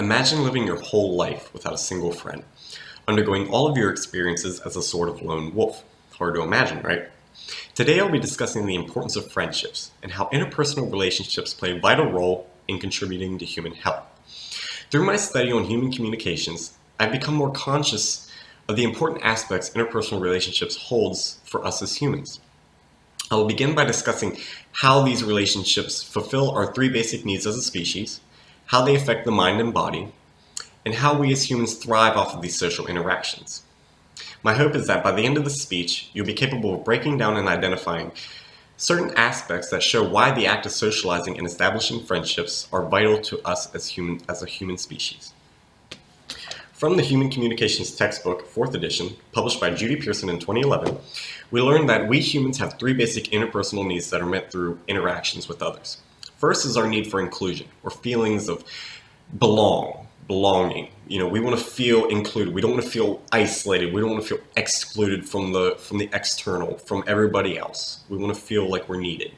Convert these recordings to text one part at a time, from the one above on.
Imagine living your whole life without a single friend, undergoing all of your experiences as a sort of lone wolf. Hard to imagine, right? Today I'll be discussing the importance of friendships and how interpersonal relationships play a vital role in contributing to human health. Through my study on human communications, I've become more conscious of the important aspects interpersonal relationships holds for us as humans. I will begin by discussing how these relationships fulfill our three basic needs as a species, how they affect the mind and body, and how we as humans thrive off of these social interactions. My hope is that by the end of this speech, you'll be capable of breaking down and identifying certain aspects that show why the act of socializing and establishing friendships are vital to us as a human species. From the Human Communications textbook, 4th edition, published by Judy Pearson in 2011, we learned that we humans have three basic interpersonal needs that are met through interactions with others. First is our need for inclusion, or feelings of belonging. We want to feel included. We don't want to feel isolated. We don't want to feel excluded from the external, from everybody else. We want to feel like we're needed.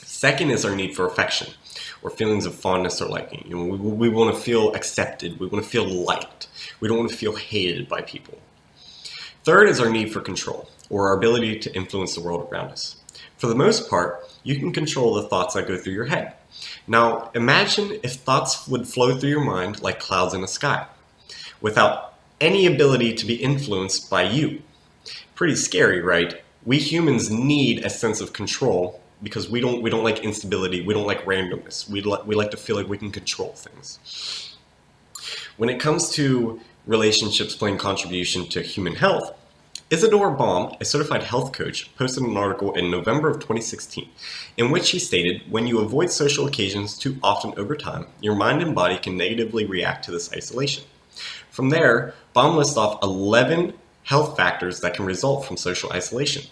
Second is our need for affection, or feelings of fondness or liking. We want to feel accepted. We want to feel liked. We don't want to feel hated by people. Third is our need for control, or our ability to influence the world around us. For the most part, you can control the thoughts that go through your head. Now, imagine if thoughts would flow through your mind like clouds in the sky, without any ability to be influenced by you. Pretty scary, right? We humans need a sense of control because we don't like instability. We don't like randomness. We like to feel like we can control things. When it comes to relationships playing contribution to human health, Isadora Baum, a certified health coach, posted an article in November of 2016 in which she stated, when you avoid social occasions too often over time, your mind and body can negatively react to this isolation. From there, Baum lists off 11 health factors that can result from social isolation.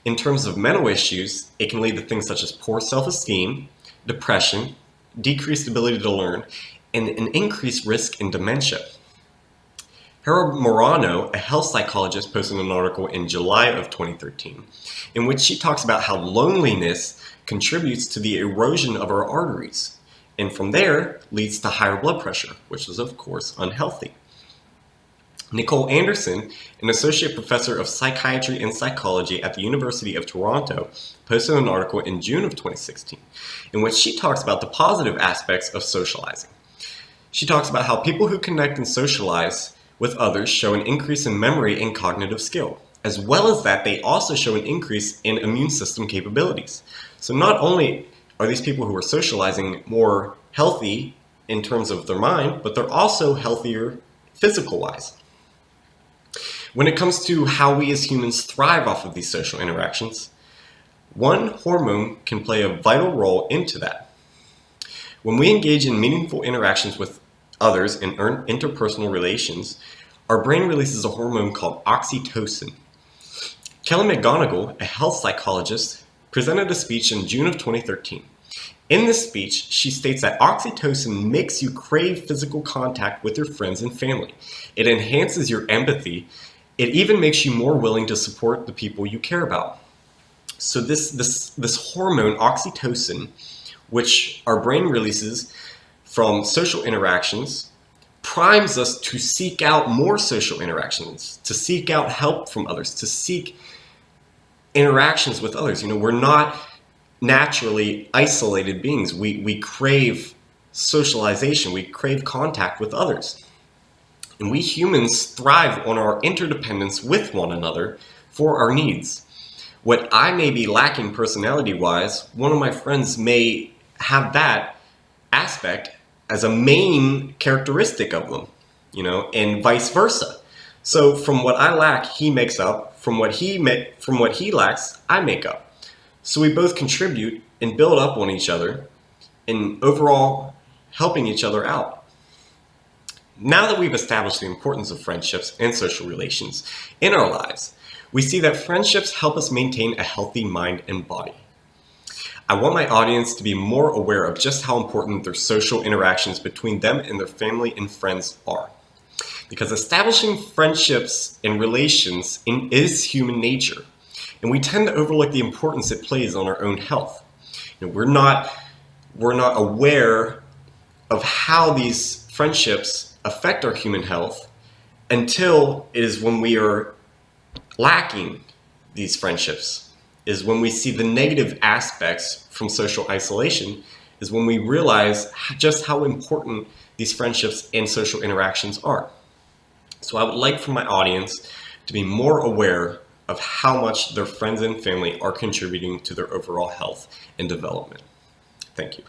In terms of mental issues, it can lead to things such as poor self-esteem, depression, decreased ability to learn, and an increased risk in dementia. Harold Morano, a health psychologist, posted an article in July of 2013 in which she talks about how loneliness contributes to the erosion of our arteries, and from there leads to higher blood pressure, which is of course unhealthy. Nicole Anderson, an associate professor of psychiatry and psychology at the University of Toronto, posted an article in June of 2016 in which she talks about the positive aspects of socializing. She talks about how people who connect and socialize with others show an increase in memory and cognitive skill. As well as that, they also show an increase in immune system capabilities. So not only are these people who are socializing more healthy in terms of their mind, but they're also healthier physical-wise. When it comes to how we as humans thrive off of these social interactions, one hormone can play a vital role into that. When we engage in meaningful interactions with others in interpersonal relations, our brain releases a hormone called oxytocin. Kelly McGonigal, a health psychologist, presented a speech in June of 2013. In this speech, she states that oxytocin makes you crave physical contact with your friends and family. It enhances your empathy. It even makes you more willing to support the people you care about. So this hormone, oxytocin, which our brain releases from social interactions, primes us to seek out more social interactions, to seek out help from others, to seek interactions with others. We're not naturally isolated beings. We crave socialization. We crave contact with others. And we humans thrive on our interdependence with one another for our needs. What I may be lacking personality-wise, one of my friends may have that aspect as a main characteristic of them, and vice versa. So from what I lack, he makes up. From what he lacks, I make up. So we both contribute and build up on each other, and overall helping each other out. Now that we've established the importance of friendships and social relations in our lives, we see that friendships help us maintain a healthy mind and body. I want my audience to be more aware of just how important their social interactions between them and their family and friends are. Because establishing friendships and relations is human nature, and we tend to overlook the importance it plays on our own health. We're not aware of how these friendships affect our human health until it is when we are lacking these friendships, is when we see the negative aspects from social isolation, is when we realize just how important these friendships and social interactions are. So I would like for my audience to be more aware of how much their friends and family are contributing to their overall health and development. Thank you.